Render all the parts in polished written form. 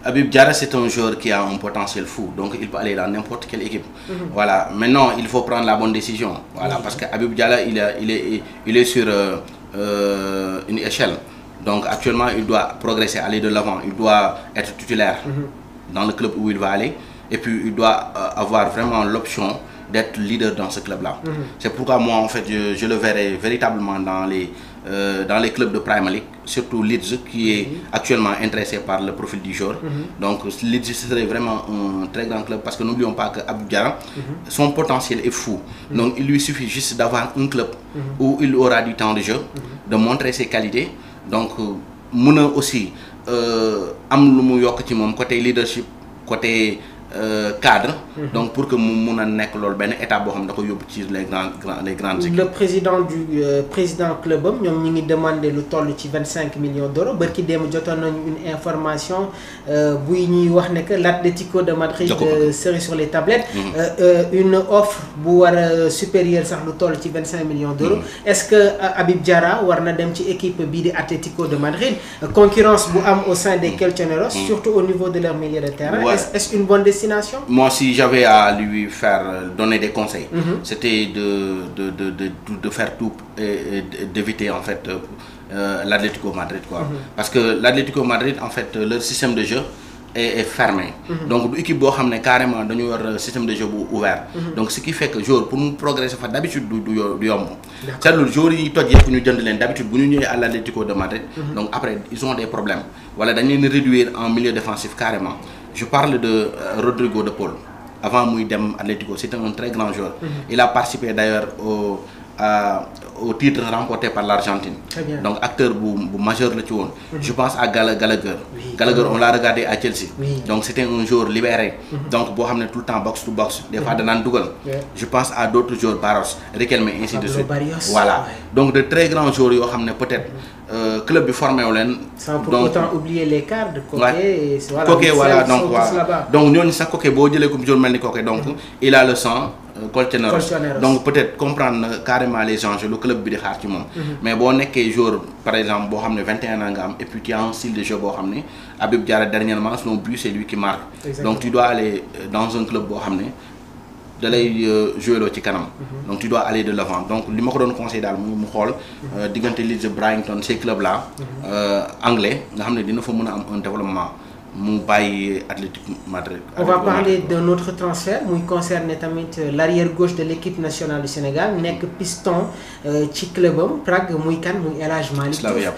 Habib Diarra, c'est un joueur qui a un potentiel fou, donc il peut aller dans n'importe quelle équipe. Voilà, maintenant il faut prendre la bonne décision. Voilà, parce que Habib Diarra, il est sur une échelle. Donc actuellement, il doit progresser, aller de l'avant. Il doit être titulaire dans le club où il va aller. Et puis il doit avoir vraiment l'option d'être leader dans ce club-là. C'est pourquoi moi, en fait, je le verrai véritablement dans les clubs de Premier League, surtout Leeds, qui est actuellement intéressé par le profil du joueur. Donc Leeds serait vraiment un très grand club, parce que n'oublions pas que Habib Diarra, son potentiel est fou. Donc il lui suffit juste d'avoir un club où il aura du temps de jeu, de montrer ses qualités. Donc mun a aussi am lu mu yokk ci moom côté leadership, côté cadre. Donc pour que mu mun a nekk loolu benn étape boo xam ne da ko yóbbu ci les grandes équipes. Le président du président club am ñoom ñi ngi demandé lu toll ci 25 millions d'euros barki démb jotoon nañu une information buy ñuy wax ne que l'Atlético de Madrid serait sur les tablettes. Une offre bu war a supérieure sax lu toll ci 25 millions d'euros. Est-ce que Habib Diarra war na dem ci équipe bii di Atlético de Madrid? Concurrence bu am au sein des Colchoneros, surtout au niveau de leur milieu de terrain. Est-ce une bonne destination? Moi, si j'avais à lui faire donner des conseils, c'était de faire tout et d'éviter en fait l'Atlético Madrid, quoi. Parce que l'Atlético Madrid, en fait, leur système de jeu est fermé. Donc l'équipe boo xam ne carrément dañu yor système de jeu bu ouvert. Donc ce qui fait que joueur pour mu progresser fa d'habitude du yomb. C'est-à-dire le joueur yi toj yëpp ñu jënd leen d'habitude bu ñu ñëwee à l'Atlético de Madrid. Donc après ils ont des problèmes. Voilà, dañu leen réduire en milieu défensif carrément. Je parle de Rodrigo de Paul. Avant muy dem Atlético, c'était un très grand joueur. Il a participé d'ailleurs au titre remporté par l'Argentine. Donc acteur majeur la ci woon. Je pense à Gallagher. Gallagher, on l'a regardé à Chelsea. Donc c'était un joueur libéré. Donc boo xam ne tout le temps box to box. Des fois danaan dugal. Je pense à d'autres joueurs, Barros, Riquelme, ainsi de suite. Voilà. Donc de très grands joueurs yoo xam ne peut-être club bi formé wu leen. Sans pour autant oublier les cadres de Koké. Koké, voilà, donc voilà. Donc ñooñu sax Koké boo jëlee ko joueur mel ni Koké, donc il a le sang Colchoneros. Donc peut-être comprendre carrément les enjeux le club bi di xaar ci moom. Mais boo nekkee joueur par exemple boo xam ne 21 ans nga am et puis tu as un style de jeu boo xam ne Habib Diarra dernièrement son but c'est lui qui marque. Donc tu dois aller dans un club boo xam ne da lay jouer loo ci kanam. Donc tu dois aller de l'avant. Donc li ma ko doon conseil daal mu xool diggante Leeds, Brighton, ces clubs là anglais nga xam ne dina fa mën a am un développement mu bàyyi Atlético Madrid. On va parler d'un autre transfert muy concerné tamit l'arrière gauche de l'équipe nationale du Sénégal nekk piston ci clubam Prague muy kan muy El Hadj Malick Diouf.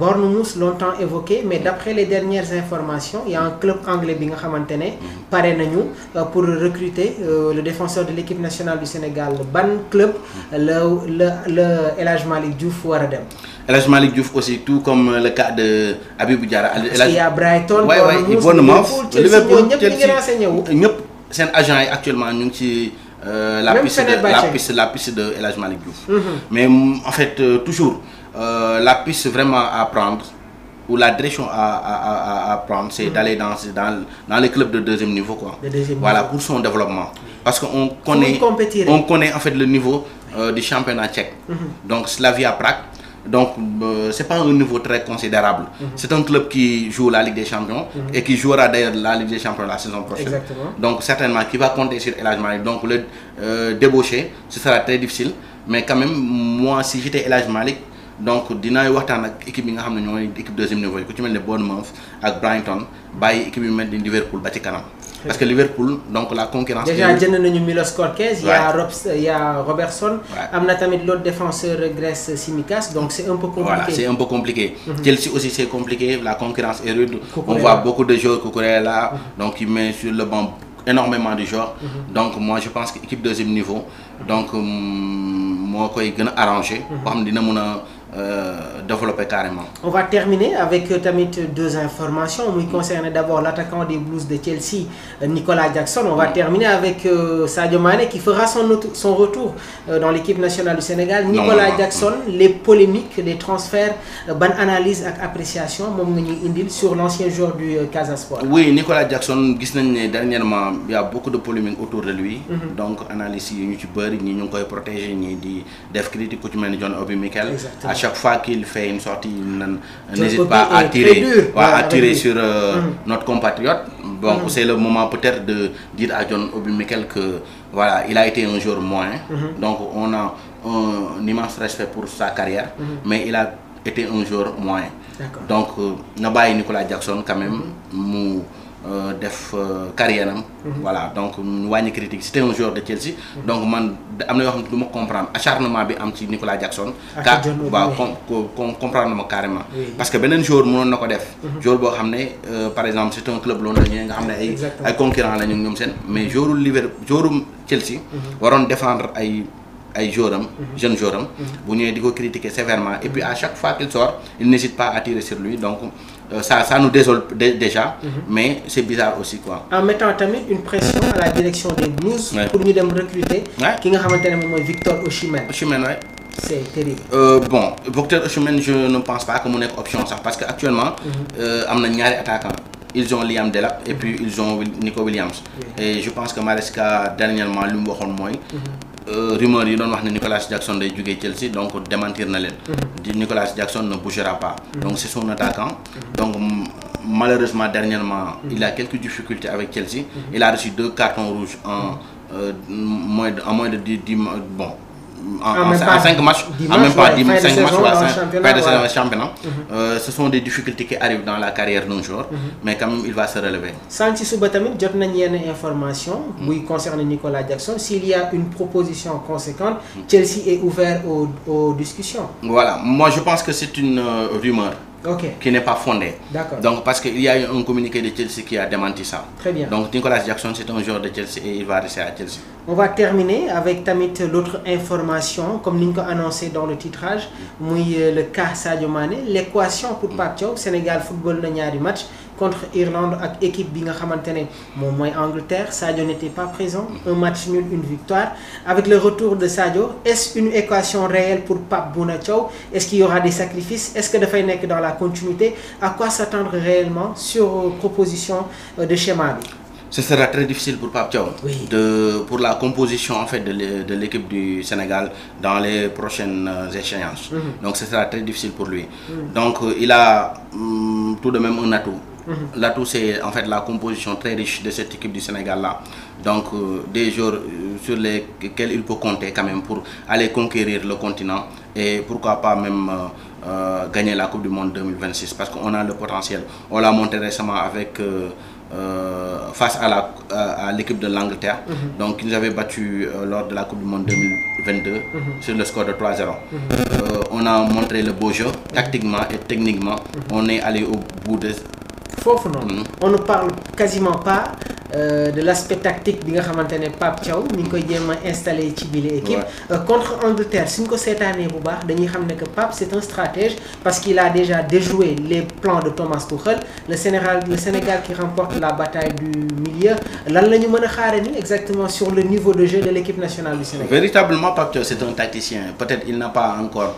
Bournemouth longtemps évoqué, mais d'après les dernières informations il y a un club anglais bi nga xamante ne pare nañu pour recruter le défenseur de l'équipe nationale du Sénégal. Ban club le El Hadj Malick Diouf war a dem? El Hadj Malick Diouf aussi, tout comme le cas de Habib Diarra. Parce qu'il y a Brighton, Bournemouth, Liverpool, ñëpp seen agent yi actuellement ñu ngi ci la piste de El Hadj Malick Diouf. Mais en fait toujours la piste vraiment à prendre ou la direction à prendre, c'est d'aller dans les clubs de deuxième niveau, quoi. Voilà, pour son développement. Parce qu'on connaît en fait le niveau du championnat tchèque. Donc Slavia Prague. Donc c'est pas un niveau très considérable. C'est un club qui joue la Ligue des Champions et qui jouera d'ailleurs la Ligue des Champions la saison prochaine. Exactement. Donc certainement qui va compter sur El Hadj Malick. Donc le débaucher ce sera très difficile, mais quand même moi si j'étais El Hadj Malick, donc dinaay waxtaan ak équipe yi nga xam ne ñooy équipe deuxième niveau yi ku ci mel ne Bournemouth ak Brighton bàyyi équipe yu mel ni Liverpool ba ci kanam. Parce que Liverpool, donc la concurrence. Déjà, jënd nañu Milos Kerkez, il y a Robertson, am na tamit l'autre défenseur Grèce Tsimikas, donc c'est un peu compliqué. Voilà, c'est un peu compliqué. Chelsea aussi c'est compliqué, la concurrence est rude. On voit beaucoup de joueurs Cucurella, donc il met sur le banc énormément de joueurs. Donc moi je pense que équipe deuxième niveau, donc moo koy gën a arrangé. boo xam ne dina mën a développer carrément. On va terminer avec tamit deux informations. Muy concerne d'abord l'attaquant des Blues de Chelsea, Nicolas Jackson. On va terminer avec Sadio Mané qui fera son retour dans l'équipe nationale du Sénégal. Nicolas Jackson, les polémiques, les transferts, bonne analyse ak appréciation moom nga ñuy indil sur l'ancien joueur du Casa Sport. Oui, Nicolas Jackson gis nañ ne dernièrement il y a beaucoup de polémiques autour de lui. Donc analyse yi ñu ci bëri ñi ñu ngi koy protéger ñi di def critique ku ci mel ni John Obi Mikel. chaque fois qu'il fait une sortie, il n'hésite pas à tirer sur notre compatriote. Donc c'est le moment peut-être de dire à John Obi Mikel que voilà, il a été un joueur moyen. Donc on a un immense respect pour sa carrière, mais il a été un joueur moyen. Donc na bàyyi Nicolas Jackson quand même mu def carrière am. Voilà, donc ñu wàññi critique, c'était un joueur de Chelsea. Donc man am na yoo xam ne du ma comprendre acharnement bi am ci Nicolas Jackson. waaw comprendre ma carrément. Parce que beneen joueur mënoon na ko def. joueur boo xam ne par exemple c'est un club londonien nga xam ne ay concurrents la ñu ñoom seen, mais joueur Chelsea waroon défendre ay joueurs am, jeunes joueurs am, bu ñëwee di ko critiquer sévèrement, et puis à chaque fois qu'il sort, il n'hésite pas à tirer sur lui. Donc ça nous désole déjà, mais c'est bizarre aussi quoi. En mettant tamit une pression à la direction des Blues pour ñu dem recruter ki nga xamante ne moom mooy Victor Osimhen. Ouais. C'est terrible. Bon, Victor Osimhen, je ne pense pas que mu nekk option sax, parce que actuellement am na ñaari attaquants. Ils ont Liam Delap et puis ils ont Nico Williams. Et je pense que Maresca dernièrement lu mu waxoon mooy rumeur yi doon wax ne Nicolas Jackson day jógee Chelsea, donc démentir na leen. Nicolas Jackson ne bougera pas. Donc c'est son attaquant. Donc malheureusement dernièrement il a quelques difficultés avec Chelsea. Il a reçu 2 cartons rouges en moins de 10 bon. En 5 matchs, en même pas 5 matchs, fin de saison championnat. Ce sont des difficultés qui arrivent dans la carrière d'un joueur, mais quand même il va se relever. Santi suba tamit jot nañ yenn information buy concerne Nicolas Jackson. S'il y a une proposition conséquente, Chelsea est ouvert aux discussions. Voilà, moi je pense que c'est une rumeur. Qui n'est pas fondée. Donc parce qu'il y a eu un communiqué de Chelsea qui a démenti ça. Très bien. Donc Nicolas Jackson c'est un joueur de Chelsea et il va rester à Chelsea. On va terminer avec tamit l'autre information, comme nous l'avons annoncé dans le titrage, le cas Sadio Mané, l'équation pour Pape Thiaw. Sénégal football na ñaari match contre Irlande ak équipe bi nga xamantene mom moy Angleterre. Sadio n'était pas présent, un match nul, une victoire. Avec le retour de Sadio, est-ce une équation réelle pour Pape Bouna Thiaw? Est-ce qu'il y aura des sacrifices? Est-ce que dafay nekk dans la continuité? À quoi s'attendre réellement sur proposition de schéma bi? Ce sera très difficile pour Pape Thiaw pour la composition en fait de l'équipe du Sénégal dans les prochaines échéances. Donc ce sera très difficile pour lui. Donc il a tout de même un atout. L'atout c'est en fait la composition très riche de cette équipe du Sénégal là. Donc des joueurs sur lesquels il peut compter quand même pour aller conquérir le continent et pourquoi pas même gagner la Coupe du Monde 2026, parce qu'on a le potentiel. On l'a montré récemment avec face à l'équipe de l'Angleterre. Donc ils avaient battu lors de la Coupe du Monde 2022 sur le score de 3-0. On a montré le beau jeu, tactiquement et techniquement. On est allé au bout de... On ne parle quasiment pas de l'aspect tactique bi nga xamantene Pape Thiaw mi ngi koy jéem installé ci bile équipe. Contre Angleterre suñ ko seetaanee bu baax dañuy xam ne que Pape c'est un stratège parce qu'il a déjà déjoué les plans de Thomas Tuchel. Le Sénégal qui remporte la bataille du milieu. Lan la ñu mën a xaare ni exactement sur le niveau de jeu de l'équipe nationale du Sénégal? Véritablement Pape Thiaw c'est un tacticien. Peut-être il n'a pas encore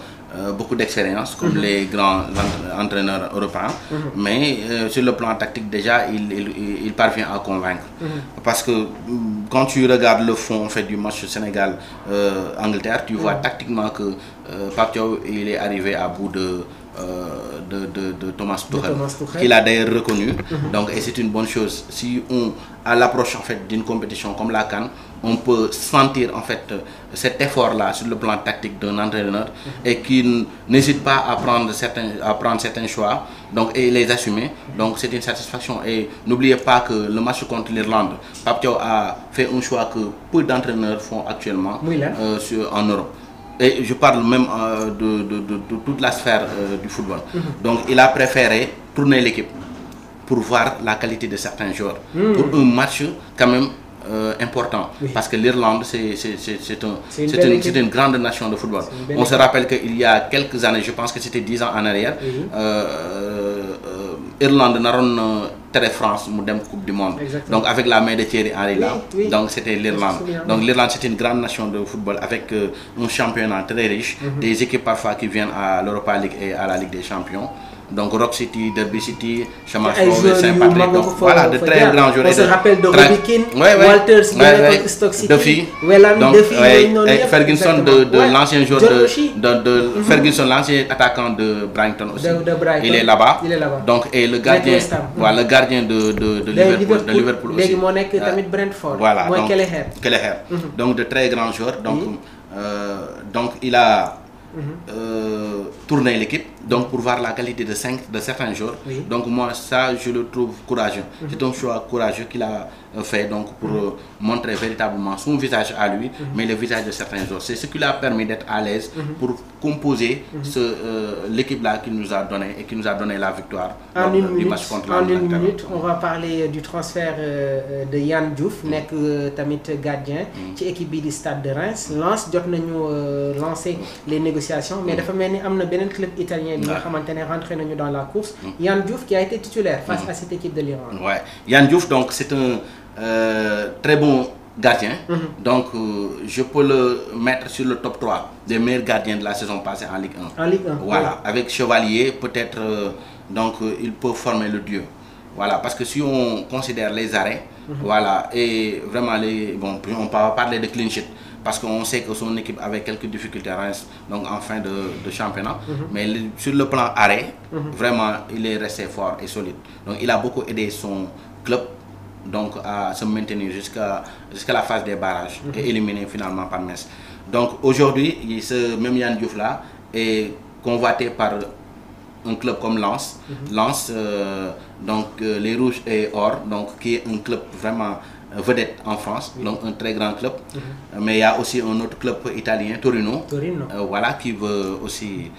beaucoup d'expérience comme les grands entraîneurs européens, mais sur le plan tactique déjà il parvient à convaincre. Parce que quand tu regardes le fond en fait du match Sénégal Angleterre, tu vois tactiquement que Pape Thiaw il est arrivé à bout de Thomas Tuchel, qu'il a d'ailleurs reconnu. Donc et c'est une bonne chose. Si on à l'approche en fait d'une compétition comme la CAN, on peut sentir en fait cet effort-là sur le plan tactique d'un entraîneur et qui n'hésite pas à prendre certains choix donc, et les assumer. Donc c'est une satisfaction. Et n'oubliez pas que le match contre l'Irlande, Pape Thiaw a fait un choix que peu d'entraîneurs font actuellement en Europe. Et je parle même de toute la sphère du football. Donc il a préféré tourner l'équipe pour voir la qualité de certains joueurs. Pour un match quand même important, parce que l'Irlande c'est une grande nation de football. On se rappelle qu'il y a quelques années, je pense que c'était 10 ans en arrière, Irlande naroon tere France mu dem Coupe du Monde. Donc avec la main de Thierry Henry là, donc c'était l'Irlande. Donc l'Irlande c'est une grande nation de football avec un championnat très riche, des équipes parfois qui viennent à l'Europa League et à la Ligue des Champions. donc Rock City, Derby City, Chamas Ay Fowler, joueurs Saint-Patrick, yu mag donc ko fa- voilà de fa très jaar. grands joueurs. On se rappelle de Robbie Keane, Walters bi nekkoon Stoke City, Duffy, Whelan, donc Duffy, yooyu noonu et yëpp. Ferguson Exactement. de Ouais. l'ancien joueur John O'Shea. de Ferguson, l'ancien attaquant de Brighton aussi. De Brighton. Il est là-bas. Il est là-bas. Donc et le gardien, West Ham. voilà le gardien de Liverpool aussi. léegi moo nekk tamit Brentford. Voilà, mooy donc Kelleher. donc de très grands joueurs. Donc il a tourné l'équipe donc pour voir la qualité de certains joueurs. Oui. Donc moi ça je le trouve courageux. C'est un choix courageux qu'il a fait donc pour montrer véritablement son visage à lui, mais le visage de certains joueurs. C'est ce qui lui a permis d'être à l'aise pour composer l'équipe là qui nous a donné et qui nous a donné la victoire du match contre l'Angleterre. En une minute, on va parler du transfert de Yann Diouf, nekk tamit gardien ci équipe bi di Stade de Reims. Lens jot nañu lancer les négociations, mais dafa mel ni am na beneen club italien bi nga xamante ne rentré nañu dans la course. Yann Diouf qui a été titulaire face à cette équipe de l'Iran. Ouais, Yann Diouf donc c'est un très bon gardien. Donc je peux le mettre sur le top 3 des meilleurs gardiens de la saison passée en Ligue 1. En Ligue 1. Voilà, avec Chevalier peut-être donc il peut former le duo. Voilà, parce que si on considère les arrêts, voilà, et vraiment on va parler de clean sheet parce qu'on sait que son équipe avait quelques difficultés à Reims, donc en fin de championnat, mais sur le plan arrêt, vraiment il est resté fort et solide. Donc il a beaucoup aidé son club donc à se maintenir jusqu'à la phase des barrages et éliminé finalement par Metz. Donc aujourd'hui, ce même Yann Diouf là est convoité par un club comme Lens. Lens, donc les Rouges et Or, donc qui est un club vraiment vedette en France, donc un très grand club. Mais il y a aussi un autre club italien, Torino. Voilà, qui veut aussi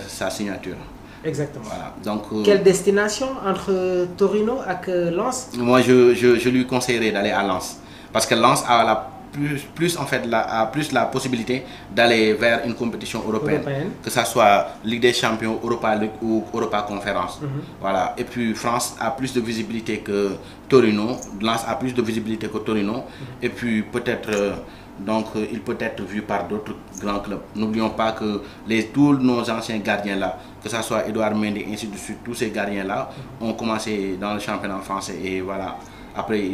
sa signature. Exactement. Voilà. Donc, quelle destination entre Torino et Lens? Moi, je lui conseillerais d'aller à Lens parce que Lens a plus la possibilité d'aller vers une compétition européenne, que ça soit Ligue des Champions, Europa League ou Europa Conférence. Voilà. Et puis France a plus de visibilité que Torino, Lens a plus de visibilité que Torino, et puis peut-être donc il peut être vu par d'autres grands clubs. N'oublions pas que tous nos anciens gardiens là, que ça soit Edouard Mendy ainsi de suite, tous ces gardiens là ont commencé dans le championnat français et voilà après